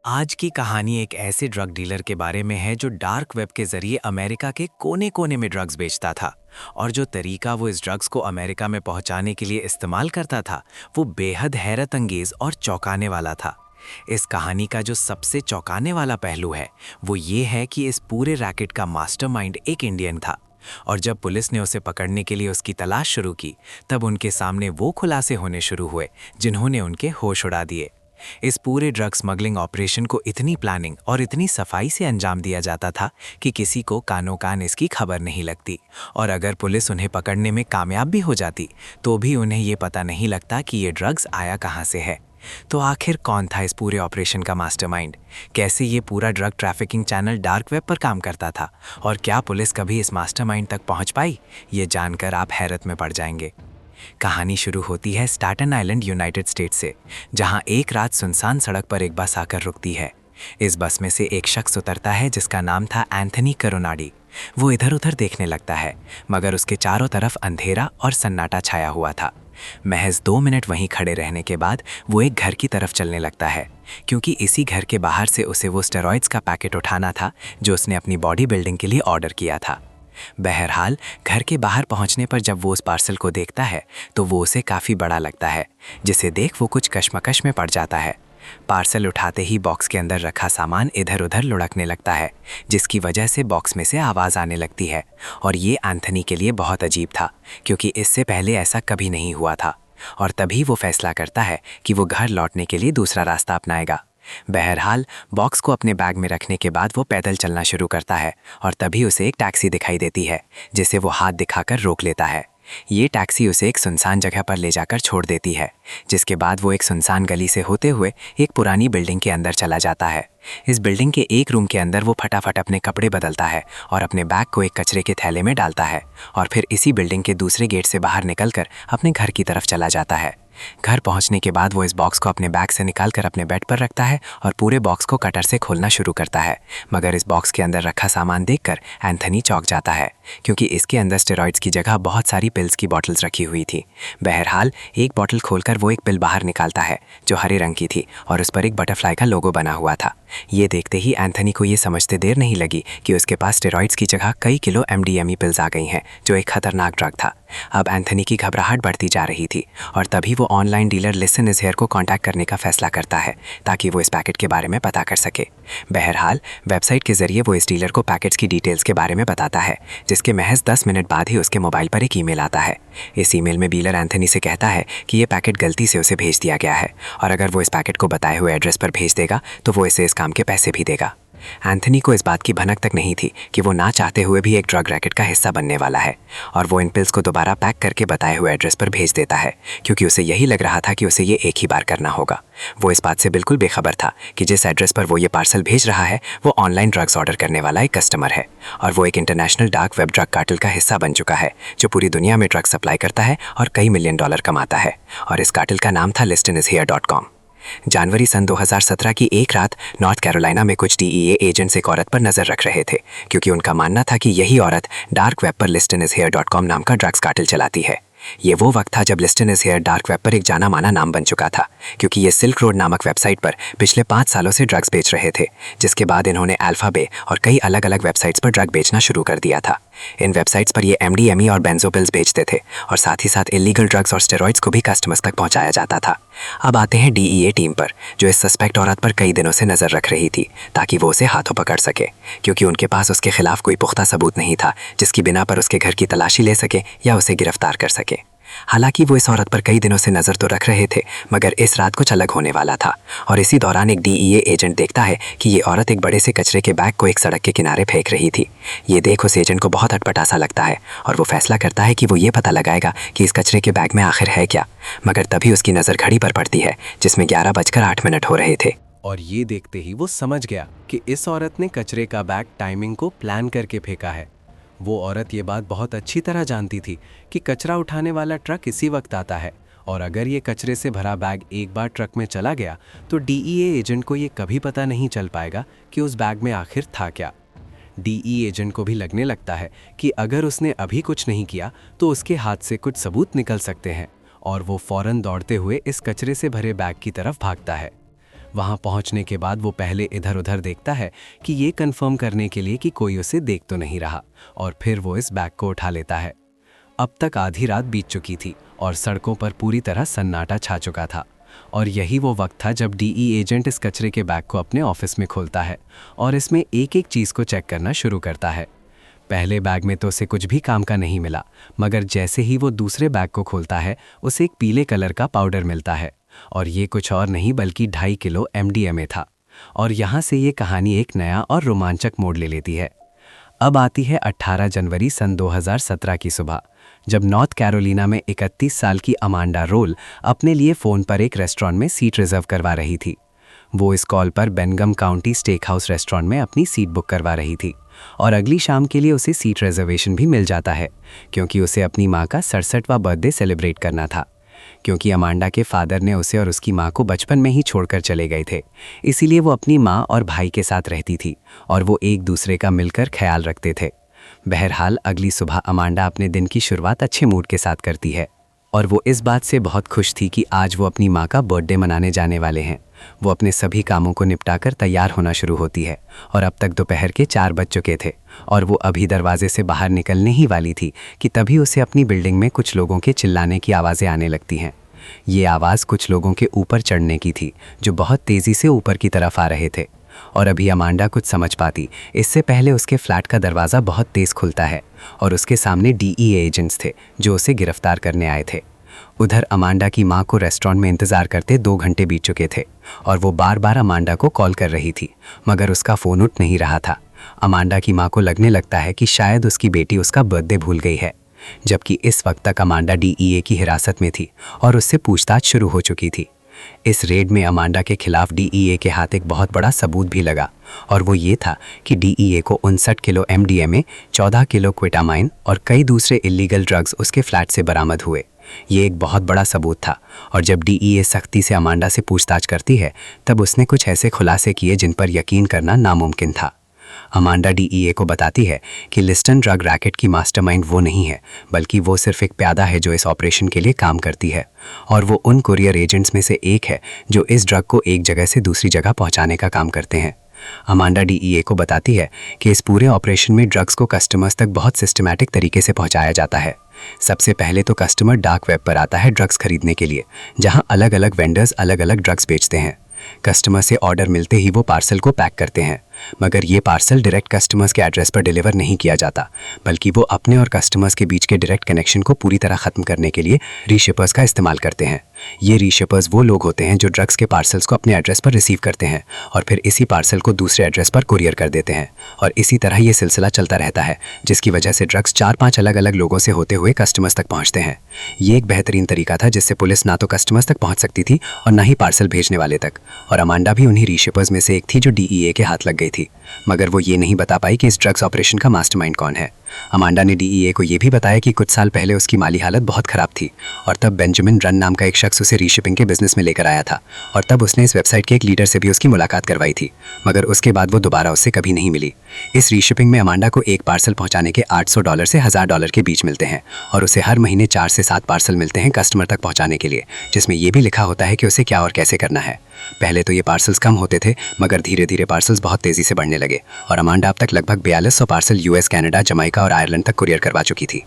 आज की कहानी एक ऐसे ड्रग डीलर के बारे में है जो डार्क वेब के जरिए अमेरिका के कोने-कोने में ड्रग्स बेचता था। और जो तरीका वो इस ड्रग्स को अमेरिका में पहुंचाने के लिए इस्तेमाल करता था, वो बेहद हैरत अंगेज और चौंकाने वाला था। इस कहानी का जो सबसे चौंकाने वाला पहलू है, वो ये है कि इस पूरे रैकेट का मास्टरमाइंड एक इंडियन था। और जब पुलिस ने उसे पकड़ने के लिए उसकी तलाश शुरू की, तब उनके सामने वो खुलासे होने शुरू हुए जिन्होंने उनके होश उड़ा दिए। इस पूरे ड्रग स्मगलिंग ऑपरेशन को इतनी प्लानिंग और इतनी सफाई से अंजाम दिया जाता था कि किसी को कानो कान इसकी खबर नहीं लगती। और अगर पुलिस उन्हें पकड़ने में कामयाब भी हो जाती, तो भी उन्हें ये पता नहीं लगता कि ये ड्रग्स आया कहाँ से है। तो आखिर कौन था इस पूरे ऑपरेशन का मास्टरमाइंड? कैसे ये पूरा drug trafficking channel dark web पर काम करता था? और क्या पुलिस कभी इस मास्टरमाइंड तक पहुंच पाई? ये जानकर आप हैरत में पड़ जाएंगे। कहानी शुरू होती है स्टैटन आइलैंड, यूनाइटेड स्टेट्स से, जहां एक रात सुनसान सड़क पर एक बस आकर रुकती है। इस बस में से एक शख्स उतरता है जिसका नाम था एंथनी करोनाडी। वो इधर उधर देखने लगता है, मगर उसके चारों तरफ अंधेरा और सन्नाटा छाया हुआ था। महज 2 मिनट वहीं खड़े रहने के बाद वो एक घर की तरफ चलने लगता है, क्योंकि इसी घर के बाहर से उसे वो स्टेरॉइड्स का पैकेट उठाना था जो उसने अपनी बॉडी बिल्डिंग के लिए ऑर्डर किया था। बहरहाल, घर के बाहर पहुंचने पर जब वो उस पार्सल को देखता है, तो वो उसे काफ़ी बड़ा लगता है, जिसे देख वो कुछ कश्मकश में पड़ जाता है। पार्सल उठाते ही बॉक्स के अंदर रखा सामान इधर उधर लुढ़कने लगता है, जिसकी वजह से बॉक्स में से आवाज़ आने लगती है। और ये एंथनी के लिए बहुत अजीब था, क्योंकि इससे पहले ऐसा कभी नहीं हुआ था। और तभी वो फैसला करता है कि वो घर लौटने के लिए दूसरा रास्ता अपनाएगा। बहरहाल, बॉक्स को अपने बैग में रखने के बाद वो पैदल चलना शुरू करता है, और तभी उसे एक टैक्सी दिखाई देती है, जिसे वो हाथ दिखाकर रोक लेता है। ये टैक्सी उसे एक सुनसान जगह पर ले जाकर छोड़ देती है, जिसके बाद वो एक सुनसान गली से होते हुए एक पुरानी बिल्डिंग के अंदर चला जाता है। इस बिल्डिंग के एक रूम के अंदर वो फटाफट अपने कपड़े बदलता है और अपने बैग को एक कचरे के थैले में डालता है, और फिर इसी बिल्डिंग के दूसरे गेट से बाहर निकलकर अपने घर की तरफ चला जाता है। घर पहुंचने के बाद वो इस बॉक्स को अपने बैग से निकालकर अपने बेड पर रखता है और पूरे बॉक्स को कटर से खोलना शुरू करता है। मगर इस बॉक्स के अंदर रखा सामान देखकर एंथनी चौंक जाता है, क्योंकि इसके अंदर स्टेरॉइड्स की जगह बहुत सारी पिल्स की बॉटल्स रखी हुई थी। बहरहाल, एक बॉटल खोलकर वो एक पिल बाहर निकालता है जो हरे रंग की थी, और उस पर एक बटरफ्लाई का लोगो बना हुआ था। ये देखते ही एंथनी को ये समझते देर नहीं लगी कि उसके पास स्टेरॉइड्स की जगह कई किलो MDMA पिल्स आ गई हैं, जो एक खतरनाक ड्रग था। अब एंथनी की घबराहट बढ़ती जा रही थी, और तभी वो online dealer listen is here को कांटेक्ट करने का फैसला करता है, ताकि वो इस पैकेट के बारे में पता कर सके। बहरहाल, वेबसाइट के जरिए वो इस डीलर को पैकेट्स की डिटेल्स के बारे में बताता है, जिसके महज 10 मिनट बाद ही उसके मोबाइल पर एक ईमेल आता है। इस ईमेल में डीलर एंथनी से कहता है कि ये पैकेट गलती से उसे भेज दिया गया है, और अगर वो इस पैकेट को बताए हुए एड्रेस पर भेज देगा तो वो इसे इस काम के पैसे भी देगा। एंथनी को इस बात की भनक तक नहीं थी कि वो ना चाहते हुए भी एक ड्रग रैकेट का हिस्सा बनने वाला है, और वो इन पिल्स को दोबारा पैक करके बताए हुए एड्रेस पर भेज देता है, क्योंकि उसे यही लग रहा था कि उसे ये एक ही बार करना होगा। वो इस बात से बिल्कुल बेखबर था कि जिस एड्रेस पर वो ये पार्सल भेज रहा है, वो ऑनलाइन ड्रग्स ऑर्डर करने वाला एक कस्टमर है, और वो एक international dark web drug cartel का हिस्सा बन चुका है, जो पूरी दुनिया में ड्रग सप्लाई करता है और कई मिलियन डॉलर कमाता है। और इस कार्टेल का नाम था listenishhere.com। जनवरी सन 2017 की एक रात नॉर्थ कैरोलिना में कुछ DEA एजेंट्स एक औरत पर नजर रख रहे थे, क्योंकि उनका मानना था कि यही औरत डार्क वेब पर listenishhere.com नाम का ड्रग्स कार्टेल चलाती है। ये वो वक्त था जब लिस्टन इज हेयर डार्क वेब पर एक जाना माना नाम बन चुका था, क्योंकि ये सिल्क रोड नामक वेबसाइट पर पिछले 5 सालों से ड्रग्स बेच रहे थे, जिसके बाद इन्होंने अल्फाबे और कई अलग अलग वेबसाइट्स पर ड्रग बेचना शुरू कर दिया था। इन वेबसाइट्स पर ये MDMA और बेंजोपिल्स बेचते थे, और साथ ही साथ इलीगल ड्रग्स और स्टेरॉइड्स को भी कस्टमर्स तक पहुंचाया जाता था। अब आते हैं DEA टीम पर, जो इस सस्पेक्ट औरत पर कई दिनों से नजर रख रही थी, ताकि वो उसे हाथों पकड़ सके, क्योंकि उनके पास उसके खिलाफ कोई पुख्ता सबूत नहीं था जिसकी बिना पर उसके घर की तलाशी ले सके या उसे गिरफ्तार कर सके। हालांकि वो इस औरत पर कई दिनों से नजर तो रख रहे थे, मगर इस रात कुछ अलग होने वाला था। और इसी दौरान एक DEA एजेंट देखता है कि ये औरत एक बड़े से कचरे के बैग को एक सड़क के किनारे फेंक रही थी। ये देख उस एजेंट को बहुत अटपटा सा लगता है, और वो फैसला करता है कि वो ये पता लगाएगा कि इस कचरे के बैग में आखिर है क्या। मगर तभी उसकी नज़र घड़ी पर पड़ती है, जिसमें 11:08 हो रहे थे। और ये देखते ही वो समझ गया कि इस औरत ने कचरे का बैग टाइमिंग को प्लान करके फेंका है। वो औरत ये बात बहुत अच्छी तरह जानती थी कि कचरा उठाने वाला ट्रक इसी वक्त आता है, और अगर ये कचरे से भरा बैग एक बार ट्रक में चला गया तो DEA एजेंट को ये कभी पता नहीं चल पाएगा कि उस बैग में आखिर था क्या। DEA एजेंट को भी लगने लगता है कि अगर उसने अभी कुछ नहीं किया तो उसके हाथ से कुछ सबूत निकल सकते हैं, और वो फौरन दौड़ते हुए इस कचरे से भरे बैग की तरफ भागता है। वहां पहुंचने के बाद वो पहले इधर उधर देखता है कि ये कंफर्म करने के लिए कि कोई उसे देख तो नहीं रहा, और फिर वो इस बैग को उठा लेता है। अब तक आधी रात बीत चुकी थी और सड़कों पर पूरी तरह सन्नाटा छा चुका था, और यही वो वक्त था जब डीई एजेंट इस कचरे के बैग को अपने ऑफिस में खोलता है और इसमें एक एक चीज़ को चेक करना शुरू करता है। पहले बैग में तो उसे कुछ भी काम का नहीं मिला, मगर जैसे ही वो दूसरे बैग को खोलता है उसे एक पीले कलर का पाउडर मिलता है, और ये कुछ और नहीं बल्कि 2.5 किलो MDMA था। और यहाँ से ये कहानी एक नया और रोमांचक मोड़ ले लेती है। अब आती है 18 जनवरी सन 2017 की सुबह, जब नॉर्थ कैरोलिना में 31 साल की अमांडा रोल अपने लिए फ़ोन पर एक रेस्टोरेंट में सीट रिजर्व करवा रही थी। वो इस कॉल पर बेनगम काउंटी स्टेक हाउस रेस्टोरेंट में अपनी सीट बुक करवा रही थी, और अगली शाम के लिए उसे सीट रिजर्वेशन भी मिल जाता है, क्योंकि उसे अपनी माँ का 67वां बर्थडे सेलिब्रेट करना था। क्योंकि अमांडा के फादर ने उसे और उसकी माँ को बचपन में ही छोड़कर चले गए थे, इसीलिए वो अपनी माँ और भाई के साथ रहती थी और वो एक दूसरे का मिलकर ख्याल रखते थे। बहरहाल अगली सुबह अमांडा अपने दिन की शुरुआत अच्छे मूड के साथ करती है, और वो इस बात से बहुत खुश थी कि आज वो अपनी माँ का बर्थडे मनाने जाने वाले हैं। वो अपने सभी कामों को निपटाकर तैयार होना शुरू होती है, और अब तक दोपहर के 4 बज चुके थे और वो अभी दरवाजे से बाहर निकलने ही वाली थी कि तभी उसे अपनी बिल्डिंग में कुछ लोगों के चिल्लाने की आवाज़ें आने लगती हैं। ये आवाज़ कुछ लोगों के ऊपर चढ़ने की थी जो बहुत तेज़ी से ऊपर की तरफ आ रहे थे, और अभी अमांडा कुछ समझ पाती इससे पहले उसके फ्लैट का दरवाज़ा बहुत तेज़ खुलता है और उसके सामने DEA एजेंट्स थे जो उसे गिरफ्तार करने आए थे। उधर अमांडा की माँ को रेस्टोरेंट में इंतज़ार करते 2 घंटे बीत चुके थे और वो बार बार अमांडा को कॉल कर रही थी, मगर उसका फ़ोन उठ नहीं रहा था। अमांडा की माँ को लगने लगता है कि शायद उसकी बेटी उसका बर्थडे भूल गई है, जबकि इस वक्त तक अमांडा DEA की हिरासत में थी और उससे पूछताछ शुरू हो चुकी थी। इस रेड में अमांडा के खिलाफ DEA के हाथ एक बहुत बड़ा सबूत भी लगा, और वो ये था कि DEA को 59 किलो MDMA, 14 किलो क्विटामाइन और कई दूसरे इलीगल ड्रग्स उसके फ्लैट से बरामद हुए। ये एक बहुत बड़ा सबूत था, और जब DEA सख्ती से अमांडा से पूछताछ करती है तब उसने कुछ ऐसे खुलासे किए जिन पर यकीन करना नामुमकिन था। अमांडा DEA को बताती है कि लिस्टन ड्रग रैकेट की मास्टरमाइंड वो नहीं है, बल्कि वो सिर्फ एक प्यादा है जो इस ऑपरेशन के लिए काम करती है, और वो उन कुरियर एजेंट्स में से एक है जो इस ड्रग को एक जगह से दूसरी जगह पहुंचाने का काम करते हैं। अमांडा DEA को बताती है कि इस पूरे ऑपरेशन में ड्रग्स को कस्टमर्स तक बहुत सिस्टमैटिक तरीके से पहुंचाया जाता है। सबसे पहले तो कस्टमर डार्क वेब पर आता है ड्रग्स खरीदने के लिए, जहां अलग अलग वेंडर्स अलग अलग ड्रग्स बेचते हैं। कस्टमर से ऑर्डर मिलते ही वो पार्सल को पैक करते हैं, मगर ये पार्सल डायरेक्ट कस्टमर्स के एड्रेस पर डिलीवर नहीं किया जाता, बल्कि वो अपने और कस्टमर्स के बीच के डायरेक्ट कनेक्शन को पूरी तरह ख़त्म करने के लिए रीशिपर्स का इस्तेमाल करते हैं। ये रीशिपर्स वो लोग होते हैं जो ड्रग्स के पार्सल्स को अपने एड्रेस पर रिसीव करते हैं और फिर इसी पार्सल को दूसरे एड्रेस पर कुरियर कर देते हैं, और इसी तरह ये सिलसिला चलता रहता है, जिसकी वजह से ड्रग्स 4-5 अलग अलग लोगों से होते हुए कस्टमर्स तक पहुँचते हैं। ये एक बेहतरीन तरीका था जिससे पुलिस ना तो कस्टमर्स तक पहुँच सकती थी और ना ही पार्सल भेजने वाले तक, और अमांडा भी उन्हीं रीशिपर्स में से एक थी जो DEA के हाथ लग गई थी, मगर वो ये नहीं बता पाई कि इस ड्रग्स ऑपरेशन का मास्टरमाइंड कौन है। अमांडा ने DEA को ये भी बताया कि कुछ साल पहले उसकी माली हालत बहुत ख़राब थी, और तब बेंजामिन रन नाम का एक शख्स उसे रीशिपिंग के बिजनेस में लेकर आया था, और तब उसने इस वेबसाइट के एक लीडर से भी उसकी मुलाकात करवाई थी, मगर उसके बाद वो दोबारा उससे कभी नहीं मिली। इस रीशिपिंग में अमांडा को एक पार्सल पहुंचाने के $800 से $1000 के बीच मिलते हैं, और उसे हर महीने 4 से 7 पार्सल मिलते हैं कस्टमर तक पहुँचाने के लिए, जिसमें ये भी लिखा होता है कि उसे क्या और कैसे करना है। पहले तो ये पार्सल्स कम होते थे, मगर धीरे धीरे पार्सल्स बहुत तेज़ी से बढ़ने लगे, और अमांडा अब तक लगभग 4200 पार्सल US, कनाडा, जमाइका और आयरलैंड तक कुरियर करवा चुकी थी।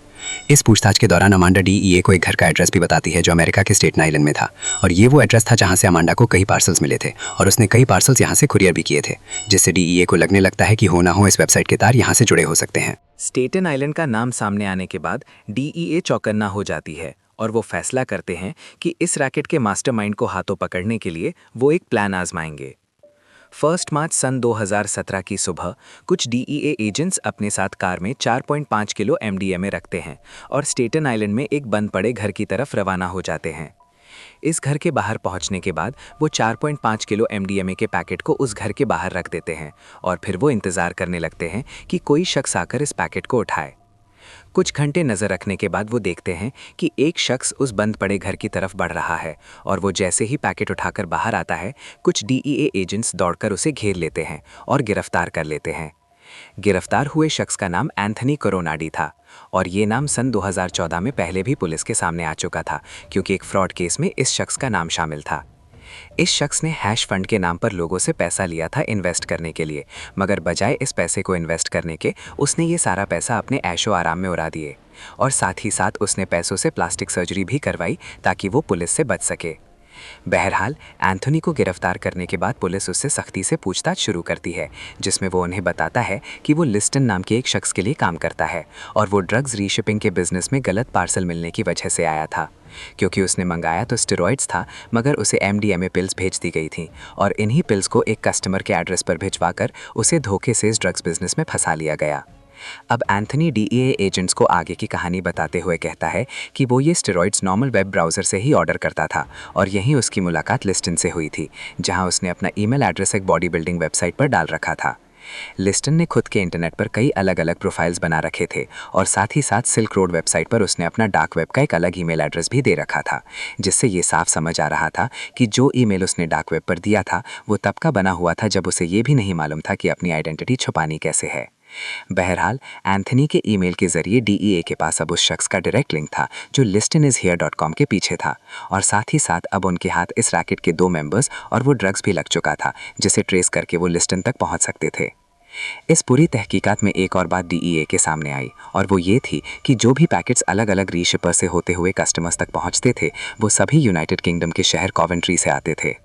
इस पूछताछ के दौरान अमांडा DEA को एक घर का एड्रेस भी बताती है जो अमेरिका के स्टेटन आइलैंड में था, और ये वो एड्रेस था जहां से अमांडा को कई पार्सल्स मिले थे, और उसने कई पार्सल्स यहां से कुरियर भी किए थे, जिससे DEA को लगने लगता है कि हो ना हो इस वेबसाइट के तार यहां से जुड़े हो सकते हैं। स्टेटन आइलैंड का नाम सामने आने के बाद DEA चौकन्ना हो जाती है, और वो फैसला करते हैं कि इस रैकेट के मास्टरमाइंड को हाथों पकड़ने के लिए वो एक प्लान आजमाएंगे। 1 मार्च सन 2017 की सुबह कुछ DEA एजेंट्स अपने साथ कार में 4.5 किलो MDMA रखते हैं और स्टेटन आइलैंड में एक बंद पड़े घर की तरफ रवाना हो जाते हैं। इस घर के बाहर पहुंचने के बाद वो 4.5 किलो MDMA के पैकेट को उस घर के बाहर रख देते हैं, और फिर वो इंतज़ार करने लगते हैं कि कोई शख्स आकर इस पैकेट को उठाए। कुछ घंटे नज़र रखने के बाद वो देखते हैं कि एक शख्स उस बंद पड़े घर की तरफ बढ़ रहा है, और वो जैसे ही पैकेट उठाकर बाहर आता है कुछ DEA एजेंट्स दौड़कर उसे घेर लेते हैं और गिरफ्तार कर लेते हैं। गिरफ्तार हुए शख्स का नाम एंथनी कोरोनाडी था, और ये नाम सन 2014 में पहले भी पुलिस के सामने आ चुका था, क्योंकि एक फ्रॉड केस में इस शख्स का नाम शामिल था। इस शख्स ने हैश फंड के नाम पर लोगों से पैसा लिया था इन्वेस्ट करने के लिए, मगर बजाय इस पैसे को इन्वेस्ट करने के उसने ये सारा पैसा अपने ऐशो आराम में उड़ा दिए। और साथ ही साथ उसने पैसों से प्लास्टिक सर्जरी भी करवाई ताकि वो पुलिस से बच सके। बहरहाल एंथोनी को गिरफ्तार करने के बाद पुलिस उससे सख्ती से पूछताछ शुरू करती है, जिसमें वो उन्हें बताता है कि वो लिस्टन नाम के एक शख्स के लिए काम करता है और वो ड्रग्स रीशिपिंग के बिजनेस में गलत पार्सल मिलने की वजह से आया था। क्योंकि उसने मंगाया तो स्टेरॉइड्स था, मगर उसे एमडीएमए पिल्स भेज दी गई थी और इन्हीं पिल्स को एक कस्टमर के एड्रेस पर भिजवाकर उसे धोखे से इस ड्रग्स बिजनेस में फंसा लिया गया। अब एंथनी डीईए एजेंट्स को आगे की कहानी बताते हुए कहता है कि वो ये स्टेरॉइड्स नॉर्मल वेब ब्राउज़र से ही ऑर्डर करता था और यहीं उसकी मुलाकात लिस्टन से हुई थी, जहां उसने अपना ईमेल एड्रेस एक बॉडी बिल्डिंग वेबसाइट पर डाल रखा था। लिस्टन ने खुद के इंटरनेट पर कई अलग अलग प्रोफाइल्स बना रखे थे और साथ ही साथ सिल्क रोड वेबसाइट पर उसने अपना डार्क वेब का एक अलग ईमेल एड्रेस भी दे रखा था, जिससे ये साफ समझ आ रहा था कि जो ईमेल उसने डार्क वेब पर दिया था वो तब का बना हुआ था जब उसे ये भी नहीं मालूम था कि अपनी आइडेंटिटी छुपानी कैसे है। बहरहाल एंथनी के ईमेल के जरिए डीईए के पास अब उस शख्स का डायरेक्ट लिंक था जो listinishere.com के पीछे था, और साथ ही साथ अब उनके हाथ इस रैकेट के 2 मेंबर्स और वो ड्रग्स भी लग चुका था जिसे ट्रेस करके वो लिस्टन तक पहुंच सकते थे। इस पूरी तहकीकात में एक और बात डीईए के सामने आई और वो ये थी कि जो भी पैकेट्स अलग अलग रीशिपर से होते हुए कस्टमर्स तक पहुंचते थे वो सभी यूनाइटेड किंगडम के शहर कॉवेंट्री से आते थे।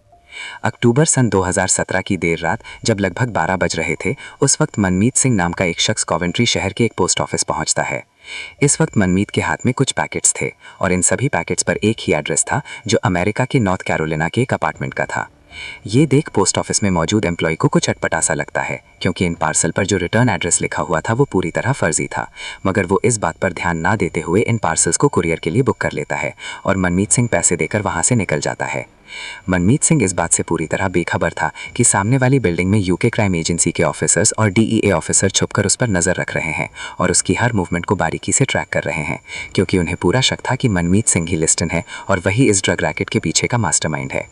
अक्टूबर सन 2017 की देर रात जब लगभग 12 बज रहे थे, उस वक्त मनमीत सिंह नाम का एक शख्स कॉवेंट्री शहर के एक पोस्ट ऑफिस पहुंचता है। इस वक्त मनमीत के हाथ में कुछ पैकेट्स थे और इन सभी पैकेट्स पर एक ही एड्रेस था जो अमेरिका के नॉर्थ कैरोलिना के एक अपार्टमेंट का था। ये देख पोस्ट ऑफिस में मौजूद एम्प्लॉय को कुछ अटपटा सा लगता है, क्योंकि इन पार्सल पर जो रिटर्न एड्रेस लिखा हुआ था वो पूरी तरह फर्जी था, मगर वो इस बात पर ध्यान ना देते हुए इन पार्सल्स को कुरियर के लिए बुक कर लेता है और मनमीत सिंह पैसे देकर वहां से निकल जाता है। मनमीत सिंह इस बात से पूरी तरह बेखबर था कि सामने वाली बिल्डिंग में यूके क्राइम एजेंसी के ऑफिसर्स और डीईए ऑफिसर छुपकर उस पर नजर रख रहे हैं और उसकी हर मूवमेंट को बारीकी से ट्रैक कर रहे हैं, क्योंकि उन्हें पूरा शक था कि मनमीत सिंह ही लिस्टन है और वही इस ड्रग रैकेट के पीछे का मास्टरमाइंड है।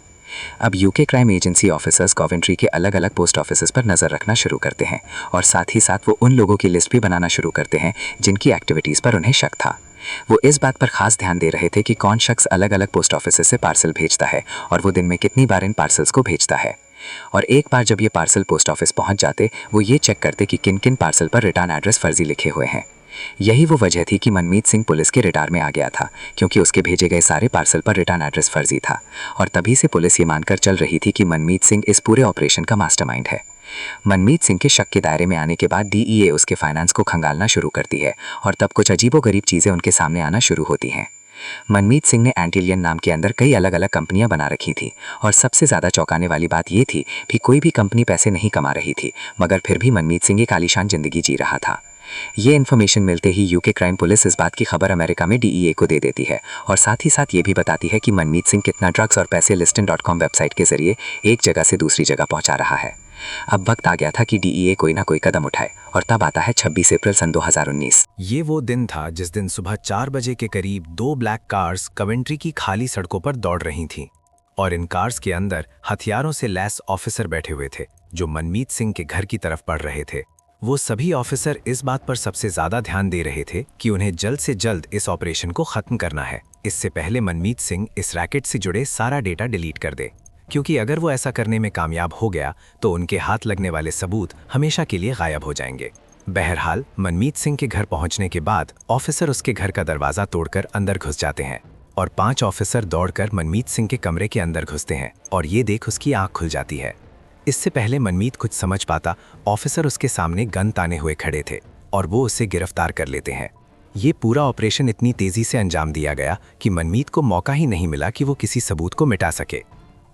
अब UK crime agency officers Coventry के अलग अलग पोस्ट ऑफिसेस पर नजर रखना शुरू करते हैं और साथ ही साथ वो उन लोगों की लिस्ट भी बनाना शुरू करते हैं जिनकी एक्टिविटीज़ पर उन्हें शक था। वो इस बात पर खास ध्यान दे रहे थे कि कौन शख्स अलग अलग पोस्ट ऑफिसेस से पार्सल भेजता है और वो दिन में कितनी बार इन पार्सल्स को भेजता है। और एक बार जब ये पार्सल पोस्ट ऑफिस पहुंच जाते, वो ये चेक करते कि किन किन पार्सल पर रिटर्न एड्रेस फर्जी लिखे हुए हैं। यही वो वजह थी कि मनमीत सिंह पुलिस के रडार में आ गया था, क्योंकि उसके भेजे गए सारे पार्सल पर रिटर्न एड्रेस फर्जी था और तभी से पुलिस ये मानकर चल रही थी कि मनमीत सिंह इस पूरे ऑपरेशन का मास्टरमाइंड है। मनमीत सिंह के शक के दायरे में आने के बाद डीईए उसके फाइनेंस को खंगालना शुरू करती है और तब कुछ अजीबोगरीब चीज़ें उनके सामने आना शुरू होती हैं। मनमीत सिंह ने एंटिलियन नाम के अंदर कई अलग अलग कंपनियां बना रखी थी और सबसे ज़्यादा चौंकाने वाली बात ये थी कि कोई भी कंपनी पैसे नहीं कमा रही थी, मगर फिर भी मनमीत सिंह एक आलीशान जिंदगी जी रहा था। ये इन्फॉर्मेशन मिलते ही यूके क्राइम पुलिस इस बात की खबर अमेरिका में डीईए को दे देती है और साथ ही साथ ये भी बताती है कि मनमीत सिंह कितना ड्रग्स और पैसे लिस्टन.com वेबसाइट के जरिए एक जगह से दूसरी जगह पहुंचा रहा है। अब वक्त आ गया था कि डीईए कोई ना कोई कदम उठाए और तब आता है 26 अप्रैल सन 2019। ये वो दिन था जिस दिन सुबह 4 बजे के करीब 2 ब्लैक कार्स कवेंट्री की खाली सड़कों पर दौड़ रही थीं और इन कार्स के अंदर हथियारों से लैस ऑफिसर बैठे हुए थे जो मनमीत सिंह के घर की तरफ बढ़ रहे थे। वो सभी ऑफिसर इस बात पर सबसे ज्यादा ध्यान दे रहे थे कि उन्हें जल्द से जल्द इस ऑपरेशन को खत्म करना है, इससे पहले मनमीत सिंह इस रैकेट से जुड़े सारा डेटा डिलीट कर दे, क्योंकि अगर वो ऐसा करने में कामयाब हो गया तो उनके हाथ लगने वाले सबूत हमेशा के लिए गायब हो जाएंगे। बहरहाल मनमीत सिंह के घर पहुंचने के बाद ऑफिसर उसके घर का दरवाजा तोड़कर अंदर घुस जाते हैं और 5 ऑफिसर दौड़कर मनमीत सिंह के कमरे के अंदर घुसते हैं और ये देख उसकी आंख खुल जाती है। इससे पहले मनमीत कुछ समझ पाता, ऑफिसर उसके सामने गन ताने हुए खड़े थे और वो उसे गिरफ्तार कर लेते हैं। ये पूरा ऑपरेशन इतनी तेजी से अंजाम दिया गया कि मनमीत को मौका ही नहीं मिला कि वो किसी सबूत को मिटा सके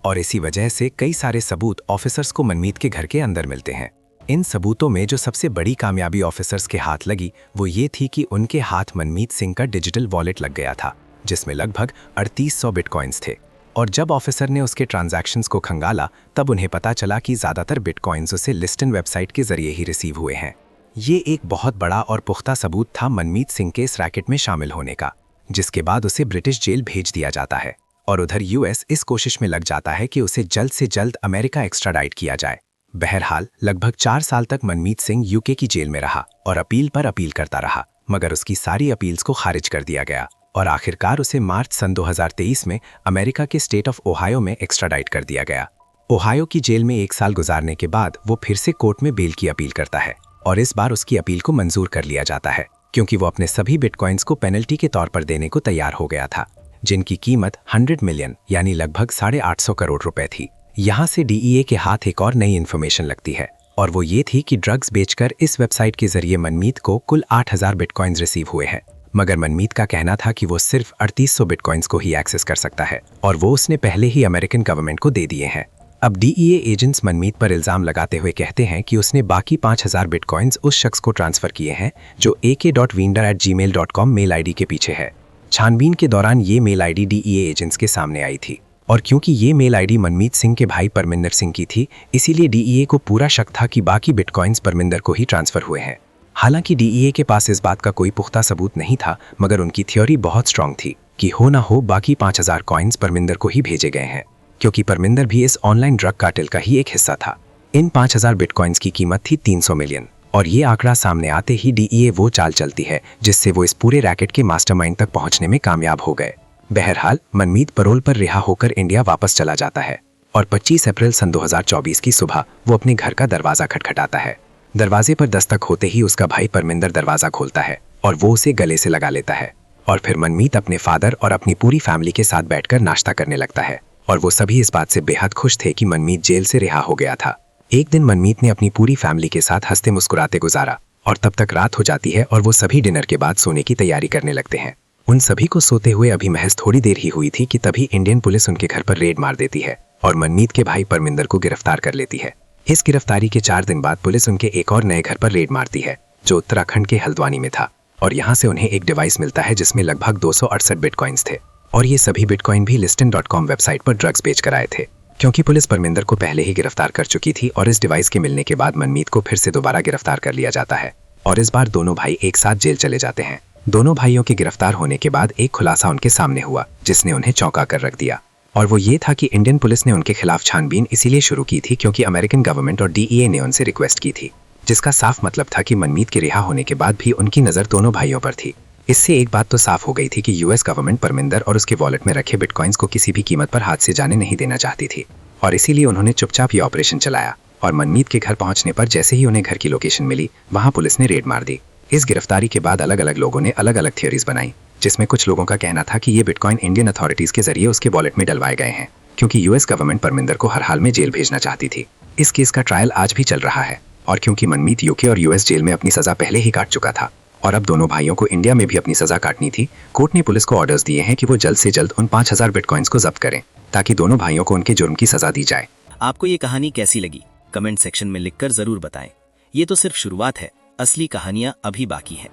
और इसी वजह से कई सारे सबूत ऑफिसर्स को मनमीत के घर के अंदर मिलते हैं। इन सबूतों में जो सबसे बड़ी कामयाबी ऑफिसर्स के हाथ लगी वो ये थी कि उनके हाथ मनमीत सिंह का डिजिटल वॉलेट लग गया था जिसमें लगभग 3800 बिटकॉइंस थे और जब ऑफिसर ने उसके ट्रांजैक्शंस को खंगाला तब उन्हें पता चला कि ज़्यादातर बिटकॉइंस उसे लिस्टन वेबसाइट के जरिए ही रिसीव हुए हैं। ये एक बहुत बड़ा और पुख्ता सबूत था मनमीत सिंह के इस रैकेट में शामिल होने का, जिसके बाद उसे ब्रिटिश जेल भेज दिया जाता है और उधर यूएस इस कोशिश में लग जाता है कि उसे जल्द से जल्द अमेरिका एक्स्ट्राडाइट किया जाए। बहरहाल लगभग 4 साल तक मनमीत सिंह यूके की जेल में रहा और अपील पर अपील करता रहा, मगर उसकी सारी अपील्स को खारिज कर दिया गया और आखिरकार उसे मार्च सन 2023 में अमेरिका के स्टेट ऑफ ओहायो में एक्स्ट्राडाइट कर दिया गया। ओहायो की जेल में 1 साल गुजारने के बाद वो फिर से कोर्ट में बेल की अपील करता है और इस बार उसकी अपील को मंजूर कर लिया जाता है, क्योंकि वो अपने सभी बिटकॉइंस को पेनल्टी के तौर पर देने को तैयार हो गया था, जिनकी कीमत 100 मिलियन यानी लगभग 850 करोड़ रुपए थी। यहाँ से डीईए के हाथ एक और नई इन्फॉर्मेशन लगती है, और वो ये थी कि ड्रग्स बेचकर इस वेबसाइट के जरिए मनमीत को कुल 8000 बिटकॉइंस रिसीव हुए हैं। मगर मनमीत का कहना था कि वो सिर्फ 3800 बिटकॉइंस को ही एक्सेस कर सकता है और वो उसने पहले ही अमेरिकन गवर्नमेंट को दे दिए हैं। अब डीईए एजेंट्स मनमीत पर इल्जाम लगाते हुए कहते हैं कि उसने बाकी 5000 बिटकॉइंस उस शख्स को ट्रांसफर किए हैं जो ak.winder@gmail.com मेल आईडी के पीछे है। छानबीन के दौरान ये मेल आईडी डीईए एजेंट्स के सामने आई थी, और क्योंकि ये मेल आईडी मनमीत सिंह के भाई परमिंदर सिंह की थी, इसीलिए डीईए को पूरा शक था कि बाकी बिटकॉइंस परमिंदर को ही ट्रांसफर हुए हैं। हालांकि डीईए के पास इस बात का कोई पुख्ता सबूत नहीं था, मगर उनकी थ्योरी बहुत स्ट्रांग थी कि हो ना हो बाकी 5000 कॉइन्स परमिंदर को ही भेजे गए हैं, क्योंकि परमिंदर भी इस ऑनलाइन ड्रग कार्टेल का ही एक हिस्सा था। इन 5000 बिटकॉइंस की कीमत थी 300 मिलियन, और ये आंकड़ा सामने आते ही डीईए वो चाल चलती है जिससे वो इस पूरे रैकेट के मास्टरमाइंड तक पहुंचने में कामयाब हो गए। बहरहाल मनमीत परोल पर रिहा होकर इंडिया वापस चला जाता है और 25 अप्रैल सन 2024 की सुबह वो अपने घर का दरवाजा खटखटाता है। दरवाजे पर दस्तक होते ही उसका भाई परमिंदर दरवाजा खोलता है और वो उसे गले से लगा लेता है, और फिर मनमीत अपने फादर और अपनी पूरी फैमिली के साथ बैठकर नाश्ता करने लगता है, और वो सभी इस बात से बेहद खुश थे कि मनमीत जेल से रिहा हो गया था। एक दिन मनमीत ने अपनी पूरी फैमिली के साथ हंसते मुस्कुराते गुजारा, और तब तक रात हो जाती है और वो सभी डिनर के बाद सोने की तैयारी करने लगते हैं। उन सभी को सोते हुए अभी महज थोड़ी देर ही हुई थी कि तभी इंडियन पुलिस उनके घर पर रेड मार देती है और मनमीत के भाई परमिंदर को गिरफ्तार कर लेती है। इस गिरफ्तारी के 4 दिन बाद पुलिस उनके एक और नए घर पर रेड मारती है जो उत्तराखंड के हल्द्वानी में था, और यहाँ से उन्हें एक डिवाइस मिलता है जिसमें लगभग 268 बिटकॉइंस थे, और ये सभी बिटकॉइन भी Listin.com वेबसाइट पर ड्रग्स बेच कर आए थे। क्योंकि पुलिस परमिंदर को पहले ही गिरफ्तार कर चुकी थी और इस डिवाइस के मिलने के बाद मनमीत को फिर से दोबारा गिरफ्तार कर लिया जाता है, और इस बार दोनों भाई एक साथ जेल चले जाते हैं। दोनों भाइयों के गिरफ्तार होने के बाद एक खुलासा उनके सामने हुआ जिसने उन्हें चौंका कर रख दिया, और वो ये था कि इंडियन पुलिस ने उनके खिलाफ छानबीन इसीलिए शुरू की थी क्योंकि अमेरिकन गवर्नमेंट और डीईए ने उनसे रिक्वेस्ट की थी, जिसका साफ मतलब था कि मनमीत के रिहा होने के बाद भी उनकी नज़र दोनों भाइयों पर थी। इससे एक बात तो साफ हो गई थी कि यूएस गवर्नमेंट परमिंदर और उसके वॉलेट में रखे बिटकॉइंस को किसी भी कीमत पर हाथ से जाने नहीं देना चाहती थी, और इसीलिए उन्होंने चुपचाप ये ऑपरेशन चलाया। और मनमीत के घर पहुंचने पर जैसे ही उन्हें घर की लोकेशन मिली, वहां पुलिस ने रेड मार दी। इस गिरफ्तारी के बाद अलग अलग लोगों ने अलग अलग थ्योरीज बनाई, जिसमें कुछ लोगों का कहना था कि ये बिटकॉइन इंडियन अथॉरिटीज के जरिए उसके वॉलेट में डलवाए गए हैं, क्योंकि यूएस गवर्नमेंट परमिंदर को हर हाल में जेल भेजना चाहती थी। इस केस का ट्रायल आज भी चल रहा है, और क्योंकि मनमीत यूके और यूएस जेल में अपनी सजा पहले ही काट चुका था और अब दोनों भाइयों को इंडिया में भी अपनी सजा काटनी थी, कोर्ट ने पुलिस को ऑर्डर्स दिए हैं कि वो जल्द से जल्द उन 5000 बिटकॉइंस को जब्त करें ताकि दोनों भाइयों को उनके जुर्म की सजा दी जाए। आपको ये कहानी कैसी लगी कमेंट सेक्शन में लिखकर जरूर बताएं। ये तो सिर्फ शुरुआत है, असली कहानियां अभी बाकी है।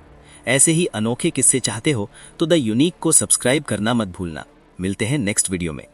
ऐसे ही अनोखे किस्से चाहते हो तो द यूनिक को सब्सक्राइब करना मत भूलना। मिलते हैं नेक्स्ट वीडियो में।